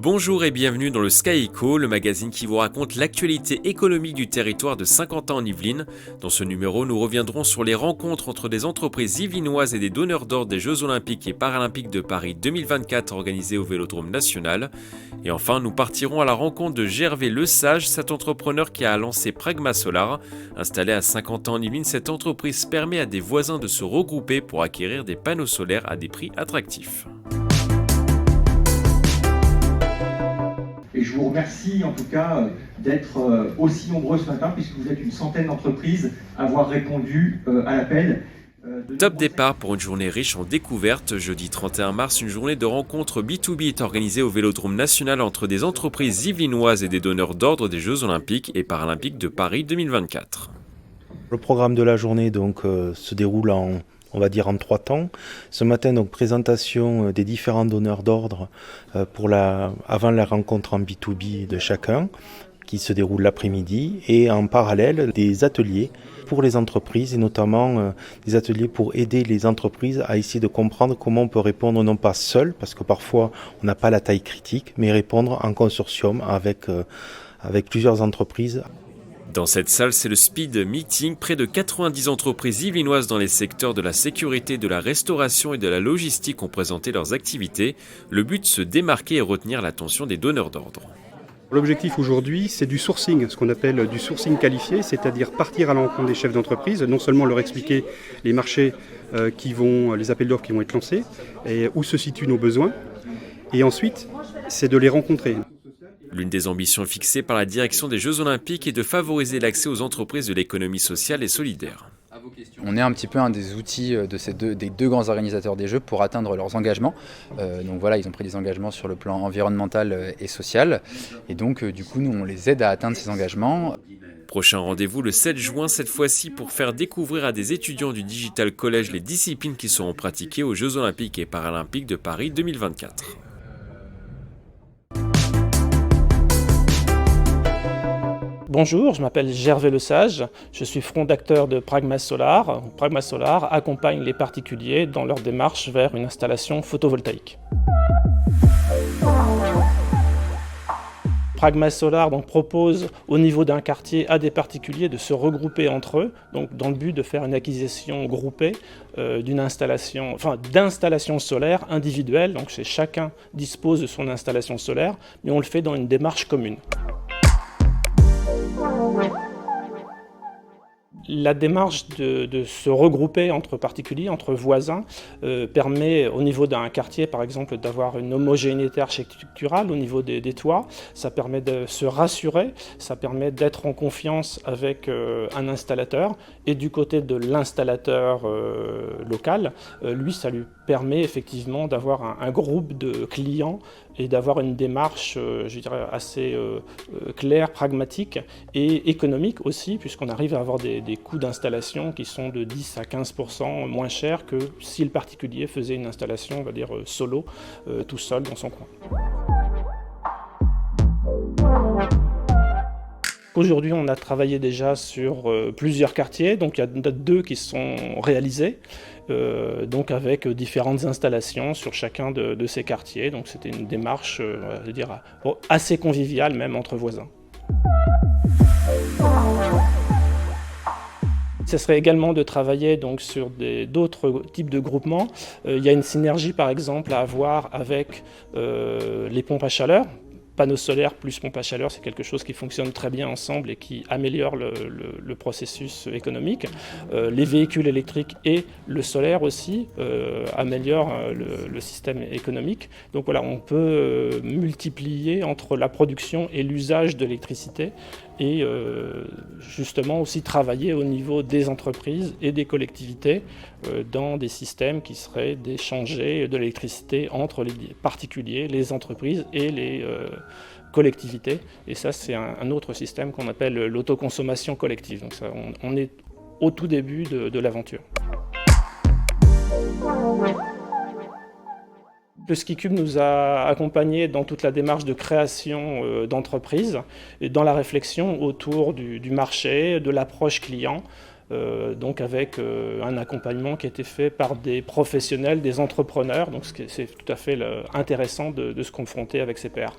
Bonjour et bienvenue dans le Sky Echo, le magazine qui vous raconte l'actualité économique du territoire de Saint-Quentin en Yvelines. Dans ce numéro, nous reviendrons sur les rencontres entre des entreprises yvelinoises et des donneurs d'ordre des Jeux Olympiques et Paralympiques de Paris 2024 organisés au Vélodrome National. Et enfin, nous partirons à la rencontre de Gervais Lesage, cet entrepreneur qui a lancé Pragma Solar. Installé à Saint-Quentin en Yvelines, cette entreprise permet à des voisins de se regrouper pour acquérir des panneaux solaires à des prix attractifs. Et je vous remercie en tout cas d'être aussi nombreux ce matin puisque vous êtes une centaine d'entreprises à avoir répondu à l'appel. Top départ pour une journée riche en découvertes. Jeudi 31 mars, une journée de rencontre B2B est organisée au Vélodrome National entre des entreprises yvelinoises et des donneurs d'ordre des Jeux Olympiques et Paralympiques de Paris 2024. Le programme de la journée se déroule en 3 temps. Ce matin, présentation des différents donneurs d'ordre avant la rencontre en B2B de chacun, qui se déroule l'après-midi, et en parallèle, des ateliers pour les entreprises, et notamment des ateliers pour aider les entreprises à essayer de comprendre comment on peut répondre non pas seul, parce que parfois on n'a pas la taille critique, mais répondre en consortium avec plusieurs entreprises. Dans cette salle, c'est le Speed Meeting. Près de 90 entreprises yvelinoises dans les secteurs de la sécurité, de la restauration et de la logistique ont présenté leurs activités. Le but, se démarquer et retenir l'attention des donneurs d'ordre. L'objectif aujourd'hui, c'est du sourcing, ce qu'on appelle du sourcing qualifié, c'est-à-dire partir à l'encontre des chefs d'entreprise, non seulement leur expliquer les marchés les appels d'offres qui vont être lancés, et où se situent nos besoins, et ensuite, c'est de les rencontrer. L'une des ambitions fixées par la direction des Jeux Olympiques est de favoriser l'accès aux entreprises de l'économie sociale et solidaire. On est un petit peu un des outils des deux grands organisateurs des Jeux pour atteindre leurs engagements. Donc voilà, ils ont pris des engagements sur le plan environnemental et social. Et donc du coup, nous, on les aide à atteindre ces engagements. Prochain rendez-vous le 7 juin, cette fois-ci pour faire découvrir à des étudiants du Digital College les disciplines qui seront pratiquées aux Jeux Olympiques et Paralympiques de Paris 2024. Bonjour, je m'appelle Gervais Lesage, je suis fondateur de Pragma Solar. Pragma Solar accompagne les particuliers dans leur démarche vers une installation photovoltaïque. Pragma Solar propose au niveau d'un quartier à des particuliers de se regrouper entre eux, dans le but de faire une acquisition groupée d'installations solaires individuelles. Donc chacun dispose de son installation solaire, mais on le fait dans une démarche commune. La démarche de se regrouper entre particuliers, entre voisins, permet au niveau d'un quartier, par exemple, d'avoir une homogénéité architecturale au niveau des toits. Ça permet de se rassurer, ça permet d'être en confiance avec un installateur. Et du côté de l'installateur local, ça lui permet effectivement d'avoir un groupe de clients et d'avoir une démarche, assez claire, pragmatique et économique aussi, puisqu'on arrive à avoir des coûts d'installation qui sont de 10 à 15% moins chers que si le particulier faisait une installation, solo, tout seul dans son coin. Aujourd'hui, on a travaillé déjà sur plusieurs quartiers, donc il y a 2 qui sont réalisés, avec différentes installations sur chacun de ces quartiers. Donc c'était une démarche, assez conviviale même entre voisins. Ce serait également de travailler sur d'autres types de groupements. Il y a une synergie par exemple à avoir avec les pompes à chaleur. Panneaux solaires plus pompe à chaleur, c'est quelque chose qui fonctionne très bien ensemble et qui améliore le processus économique. Les véhicules électriques et le solaire aussi améliorent le système économique. Donc voilà, on peut multiplier entre la production et l'usage de l'électricité et justement aussi travailler au niveau des entreprises et des collectivités dans des systèmes qui seraient d'échanger de l'électricité entre les particuliers, les entreprises et les collectivités. Et ça, c'est un autre système qu'on appelle l'autoconsommation collective. Donc ça, on est au tout début de l'aventure. Le SkiCube nous a accompagnés dans toute la démarche de création d'entreprises et dans la réflexion autour du marché, de l'approche client, avec un accompagnement qui a été fait par des professionnels, des entrepreneurs. Donc c'est tout à fait intéressant de se confronter avec ces pairs.